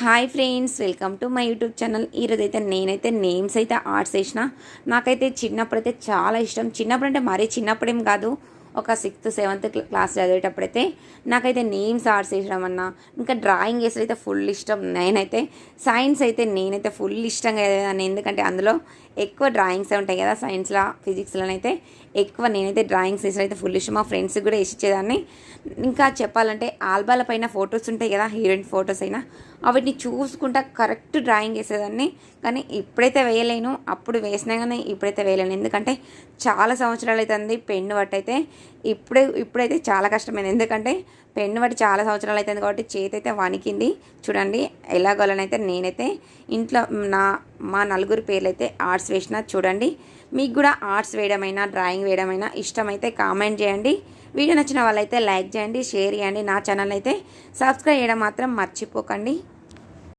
Hi friends, welcome to my YouTube channel. ఈరోజైతే నేనైతే names అయితే ఆర్ట్స్ వేసిన. నాకైతే చిన్నప్పుడైతే చాలా ఇష్టం. చిన్నప్పుడు అంటే మరీ చిన్నప్పుడేం కాదు, ఒక 6th-7th క్లాస్ చదివేటప్పుడైతే నాకైతే నేమ్స్ ఆర్ట్స్ వేసడం అన్నా, ఇంకా డ్రాయింగ్ వేసడం అయితే ఫుల్ ఇష్టం. సైన్స్ అయితే నేనైతే ఫుల్ ఇష్టంగా చదివేదాన్ని. ఎందుకంటే అందులో ఎక్కువ డ్రాయింగ్సే ఉంటాయి కదా, సైన్స్లో ఫిజిక్స్లోనైతే ఎక్కువ నేనైతే డ్రాయింగ్స్ వేసడం అయితే ఫుల్ ఇష్టం. మా ఫ్రెండ్స్కి కూడా వేసిచ్చేదాన్ని. ఇంకా చెప్పాలంటే ఆల్బాల పైన ఫొటోస్ ఉంటాయి కదా, హీరోయిన్ ఫొటోస్ అయినా, వాటిని చూసుకుంటా కరెక్ట్ డ్రాయింగ్ వేసేదాన్ని. కానీ ఇప్పుడైతే వేయలేను, అప్పుడు వేసినా కానీ ఇప్పుడైతే వేయలేను. ఎందుకంటే చాలా సంవత్సరాలు అవుతుంది పెన్ను బట్టి అయితే. ఇప్పుడైతే చాలా కష్టమైంది, ఎందుకంటే పెన్ను బట్టి చాలా సంవత్సరాలు అవుతుంది కాబట్టి చేతి అయితే వణికింది. చూడండి ఎలాగోలనైతే నేనైతే ఇంట్లో మా నలుగురు పేర్లు అయితే ఆర్ట్స్ వేసిన. చూడండి, మీకు కూడా ఆర్ట్స్ వేయడమైనా డ్రాయింగ్ వేయడమైనా ఇష్టమైతే కామెంట్ చేయండి. వీడియో నచ్చిన వాళ్ళైతే లైక్ చేయండి, షేర్ చేయండి. నా ఛానల్ అయితే సబ్స్క్రైబ్ చేయడం మాత్రం మర్చిపోకండి.